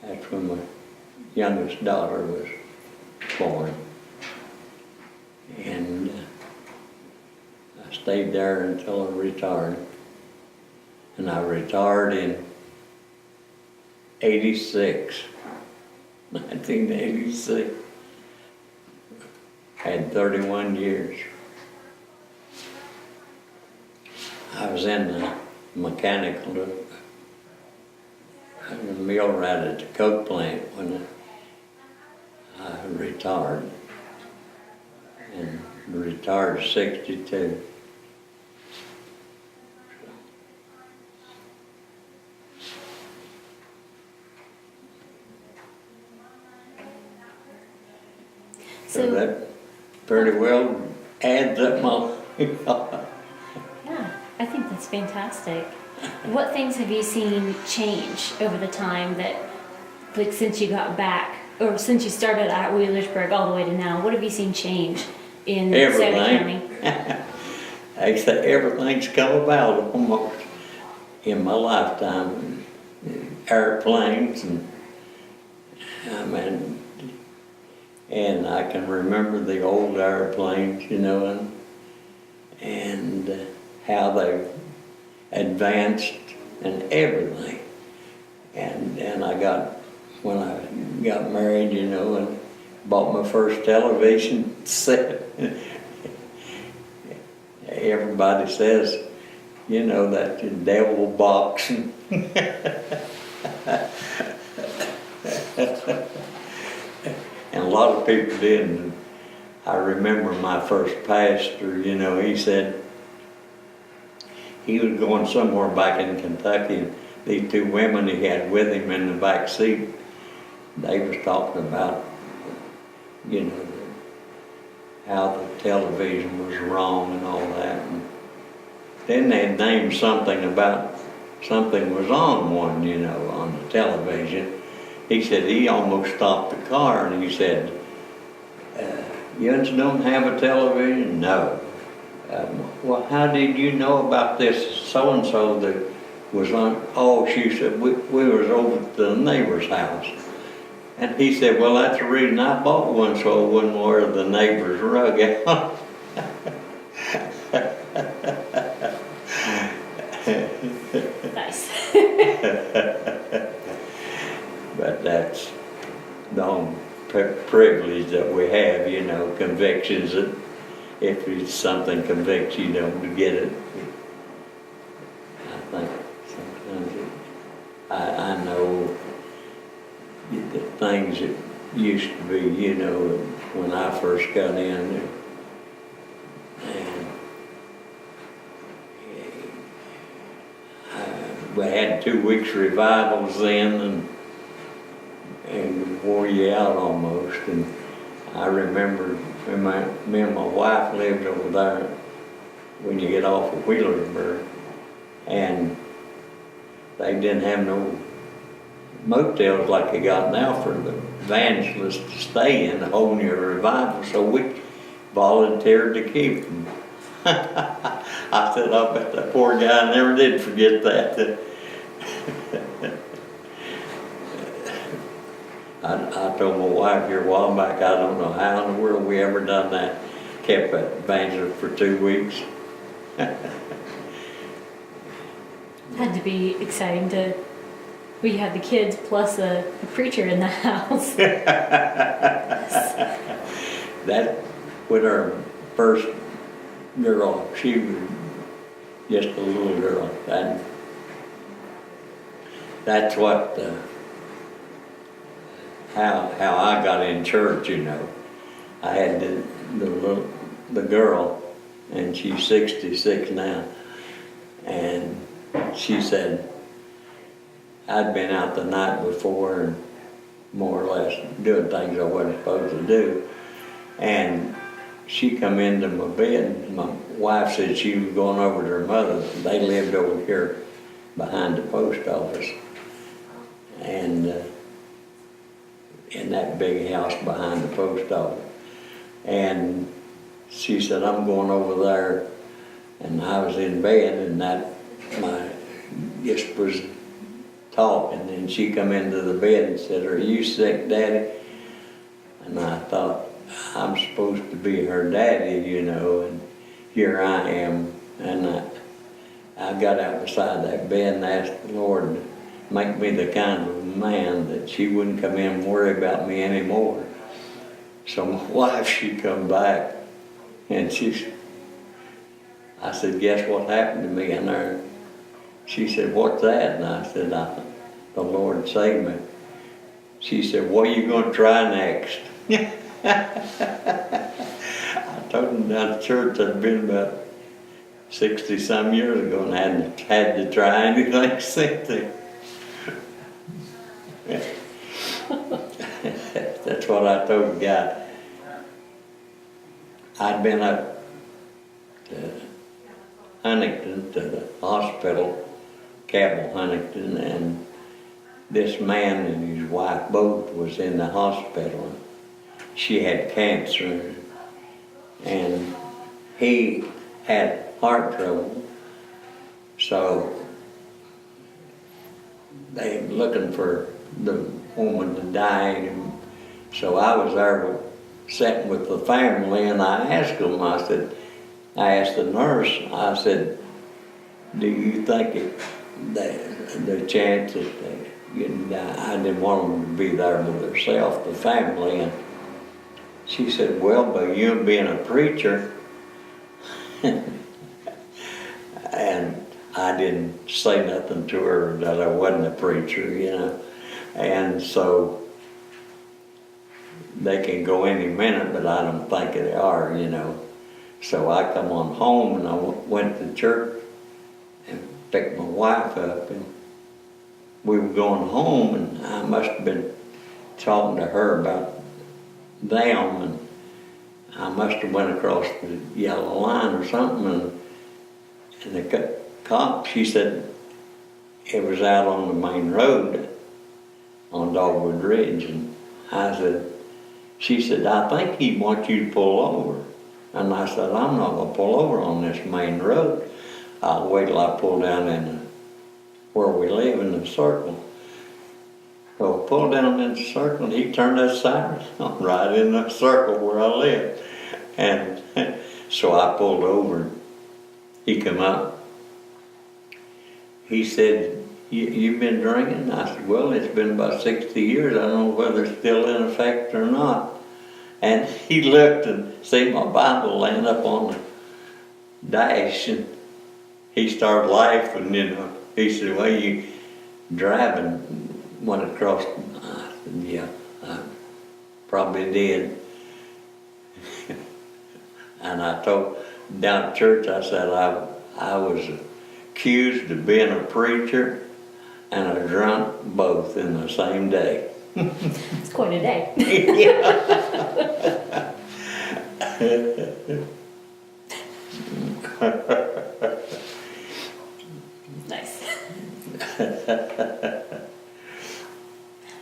That's when my youngest daughter was born. And I stayed there until I retired. And I retired in 1986. Had 31 years. I was in the mechanical millwright at the coke plant when I retired. And retired 62. So that pretty well adds up my Yeah, I think that's fantastic. What things have you seen change over the time that, like, since you got back, or since you started at Wheelersburg all the way to now, what have you seen change in Sauter County? Actually, everything's come about almost in my lifetime. Airplanes and I can remember the old airplanes, you know, and how they advanced and everything. And when I got married, you know, and bought my first television set. Everybody says, you know, that the devil box. And a lot of people didn't. I remember my first pastor, you know, he said he was going somewhere back in Kentucky, and these two women he had with him in the back seat, they was talking about, you know, how the television was wrong and all that. And then they named something about something was on one, you know, on the television. He said he almost stopped the car and he said, you don't have a television? No. Well, how did you know about this so-and-so that was on? Oh, she said, we was over at the neighbor's house. And he said, well, that's the reason I bought one, so I wouldn't wear the neighbor's rug out. Nice. But that's the only privilege that we have, you know, convictions that if it's something convicts you, don't get it. I think sometimes I know the things that used to be, you know, when I first got in, and we had 2 weeks revivals then, and wore you out almost. And I remember when me and my wife lived over there when you get off of Wheelersburg, and they didn't have no motels like they got now for the evangelists to stay in, holding your revival, so we volunteered to keep them. I said, I bet that poor guy never did forget that. I told my wife here a while back, I don't know how in the world we ever done that. Kept that evangelist for 2 weeks. Had to be exciting to, we had the kids plus a preacher in the house. That, with our first girl, she was just a little girl. And that's what, how I got in church, you know. I had the girl, and she's 66 now, and she said, I'd been out the night before and more or less doing things I wasn't supposed to do, and she come into my bed. My wife said she was going over to her mother. They lived over here behind the post office, and in that big house behind the post office. And she said, I'm going over there. And I was in bed, and my just was talking, and she come into the bed and said, are you sick, Daddy? And I thought, I'm supposed to be her daddy, you know, and here I am. And I got out beside that bed and asked the Lord to make me the kind of man that she wouldn't come in and worry about me anymore. So my wife, she come back, and I said, guess what happened to me in there? She said, what's that? And I said, the Lord saved me. She said, what are you going to try next? I told them down to church I'd been about 60-some years ago and hadn't had to try anything since then. That's what I told the guy. I'd been up to Huntington, to the hospital, Cabell Huntington, and this man and his wife both was in the hospital. She had cancer, and he had heart trouble, so they were looking for the woman to die. So I was there sitting with the family, and I asked them, I asked the nurse, I said, do you think the chance that I didn't want them to be there with herself, the family, and she said, well, but you being a preacher, and I didn't say nothing to her that I wasn't a preacher, you know, and so they can go any minute, but I don't think they are, you know. So I come on home, and I went to church and picked my wife up, and we were going home, and I must have been talking to her about them, and I must have went across the yellow line or something, and the cop, she said it was out on the main road on Dogwood Ridge, and she said, I think he wants you to pull over. And I said, I'm not going to pull over on this main road. I'll wait till I pull down in where we live in the circle. So I pulled down in the circle, and he turned that siren on right in the circle where I live. And so I pulled over. He come up. He said, you've been drinking? I said, well, it's been about 60 years. I don't know whether it's still in effect or not. And he looked and see my Bible laying up on the dash, and he started laughing, you know. He said, well, you driving went across. I said, yeah, I probably did. And I told down at church, I said, I was accused of being a preacher and a drunk both in the same day. It's quite a day. Nice.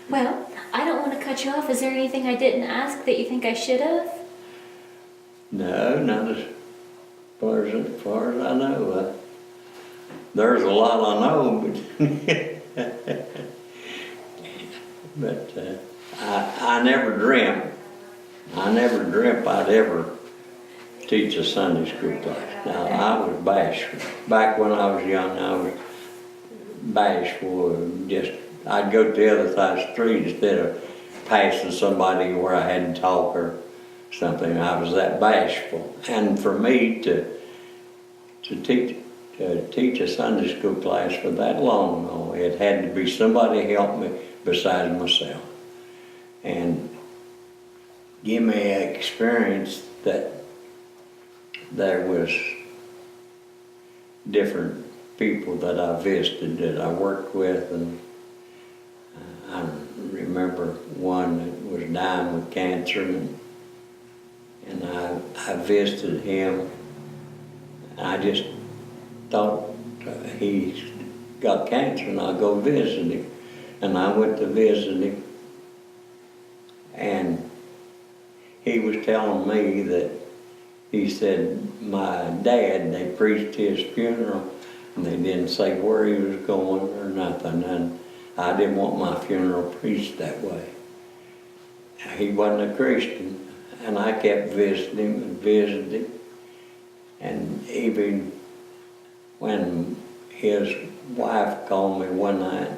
Well, I don't want to cut you off. Is there anything I didn't ask that you think I should have? No, not as far as I know. There's a lot I know, but I never dreamt I'd ever teach a Sunday school class. Now, I was bashful. Back when I was young, I was bashful. I'd go to the other side of the street instead of passing somebody where I hadn't talked or something. I was that bashful. And for me to teach to teach a Sunday school class for that long, though. It had to be somebody help me besides myself. And give me an experience that there was different people that I visited, that I worked with, and I remember one that was dying with cancer, and I visited him. I just thought he got cancer and I'd go visit him. And I went to visit him, and he was telling me that he said my dad, they preached his funeral and they didn't say where he was going or nothing, and I didn't want my funeral preached that way. He wasn't a Christian, and I kept visiting him and visiting him. And even when his wife called me one night,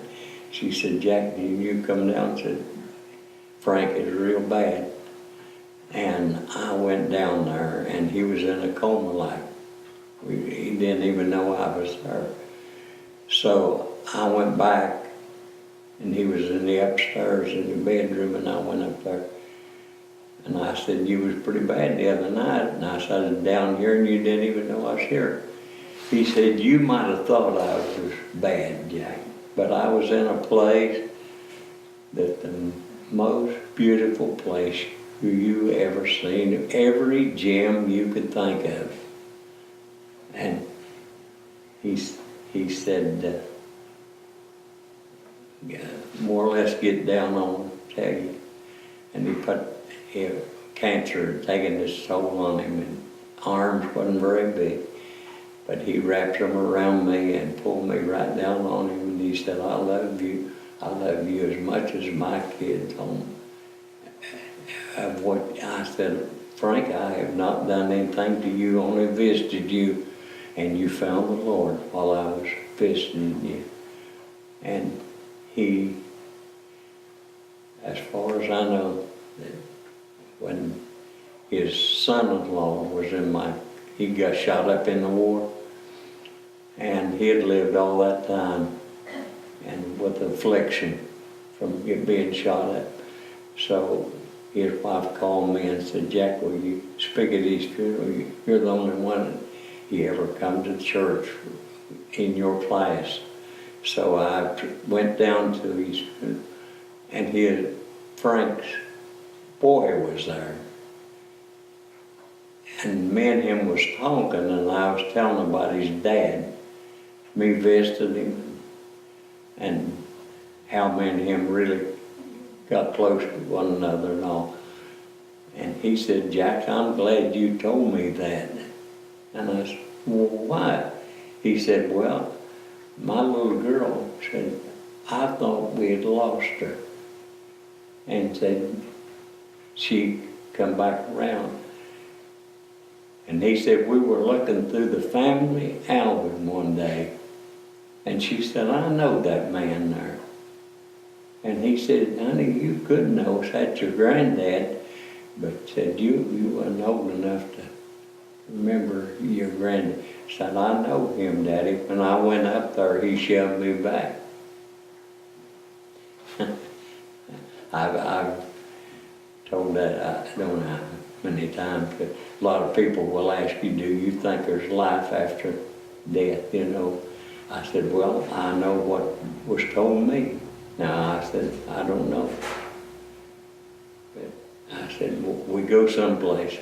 she said, "Jack, did you come down?" and said, "Frank is real bad." And I went down there, and he was in a coma like. He didn't even know I was there. So I went back, and he was in the upstairs in the bedroom, and I went up there. And I said, "You was pretty bad the other night." And I said, "I was down here and you didn't even know I was here." He said, "You might have thought I was bad, Jack, but I was in a place that the most beautiful place you ever seen, every gem you could think of." And he said, more or less get down on, tell you. And he put cancer had taken its toll on him, and arms wasn't very big. But he wrapped them around me and pulled me right down on him, and he said, "I love you. I love you as much as my kids." What I said, "Frank, I have not done anything to you, only visited you, and you found the Lord while I was visiting you." And he, as far as I know, when his son-in-law was he got shot up in the war, and he had lived all that time and with affliction from being shot at. So his wife called me and said, "Jack, will you speak at his funeral? You're the only one that he ever come to church in your class." So I went down to his funeral, and Frank's boy was there. And me and him was talking, and I was telling him about his dad, me visiting him, and how me and him really got close to one another and all. And he said, "Jack, I'm glad you told me that." And I said, "Well, why?" He said, "Well, my little girl said, I thought we had lost her." And said, she come back around. And he said, "We were looking through the family album one day, and she said, I know that man there." And he said, "Honey, you could know, that's your granddad, but said you weren't old enough to remember your granddad." Said, "I know him, Daddy. When I went up there, he shoved me back." I've told that, I don't know how many times, but a lot of people will ask you, "Do you think there's life after death?" I said, "Well, I know what was told me." Now, I said, "I don't know." But I said, "We go someplace."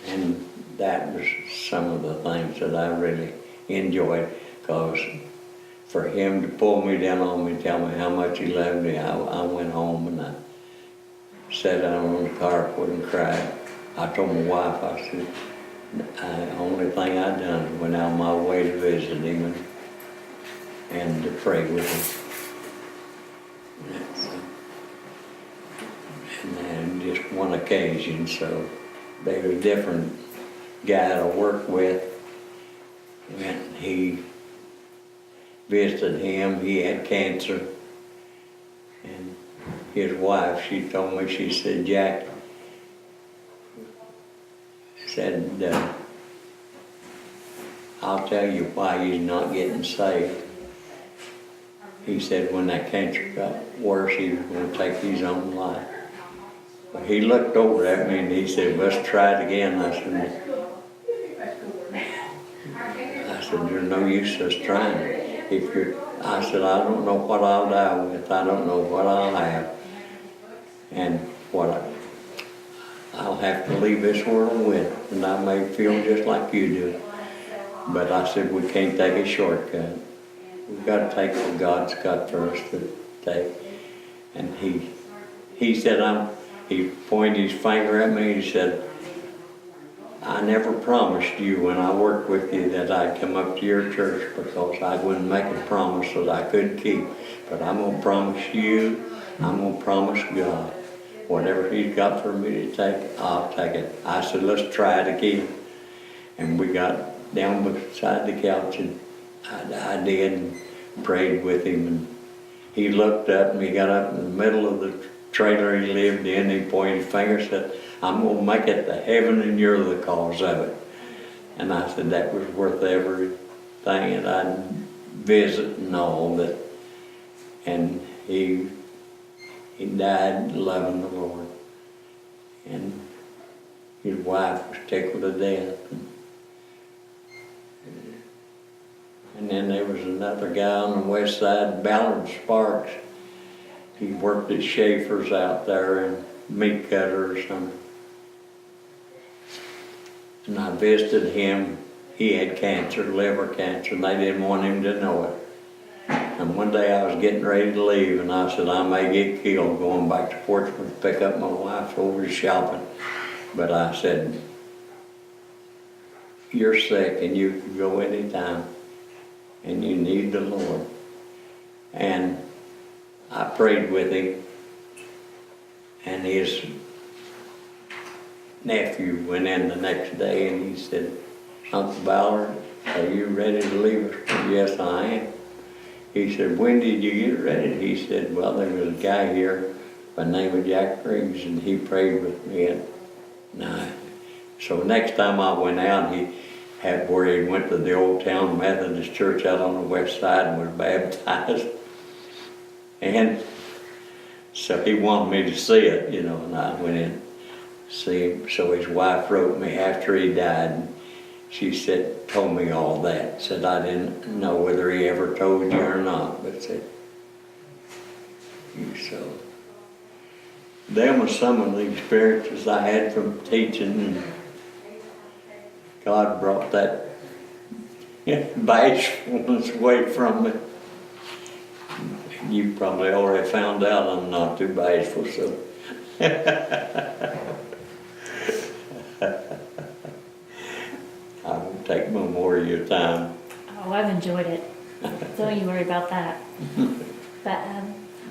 And that was some of the things that I really enjoyed, because for him to pull me down on me and tell me how much he loved me, I went home and I sat down on the carpet and cried. I told my wife, I said, the only thing I done went out my way to visit him and to pray with him. And just one occasion, so there was a different guy I worked with, and he visited him. He had cancer, and his wife, she told me, she said, "Jack," said, I'll tell you why he's not getting saved. He said when that cancer got worse, he was going to take his own life. But he looked over at me and he said, let's try it again. I said, there's no use us trying it. I said, I don't know what I'll die with. I don't know what I'll have. And I'll have to leave this world with. And I may feel just like you do. But I said, we can't take a shortcut. We've got to take what God's got for us to take. And he said, he pointed his finger at me and he said, I never promised you when I worked with you that I'd come up to your church because I wouldn't make a promise that I couldn't keep. But I'm going to promise you, I'm going to promise God. Whatever he's got for me to take, I'll take it. I said, let's try it again. And we got down beside the couch and I did and prayed with him. And he looked up and he got up in the middle of the trailer he lived in. He pointed his finger and said, I'm going to make it to heaven and you're the cause of it. And I said that was worth everything that I'd visit and all that. And he died loving the Lord. And his wife was tickled to death. And then there was another guy on the west side, Ballard Sparks. He worked at Schaefer's out there and meat cutter or something. And I visited him. He had cancer, liver cancer, and they didn't want him to know it. And one day I was getting ready to leave, and I said, I may get killed going back to Portsmouth to pick up my wife over shopping. But I said, you're sick and you can go anytime, and you need the Lord. And I prayed with him, and his nephew went in the next day and he said, Uncle Ballard, are you ready to leave us? Yes, I am. He said, when did you get ready? He said, well, there was a guy here by the name of Jack Briggs, and he prayed with me. So next time I went out, he had where he went to the Old Town Methodist Church out on the west side and was baptized. And so he wanted me to see it, you know, and I went in to see him. So his wife wrote me after he died, and she said, told me all that. Said I didn't know whether he ever told you or not, but said, you so. Them were some of the experiences I had from teaching, and God brought that bashfulness away from me. You probably already found out I'm not too bashful, so. I won't take no more of your time. Oh, I've enjoyed it. Don't you worry about that. But,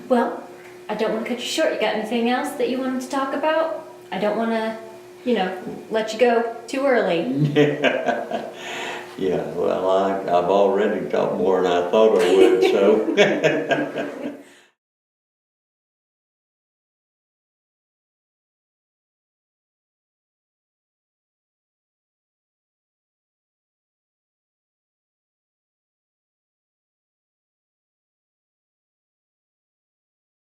well, I don't want to cut you short. You got anything else that you wanted to talk about? I don't want to, let you go too early. Yeah, well, I've already talked more than I thought I would, so.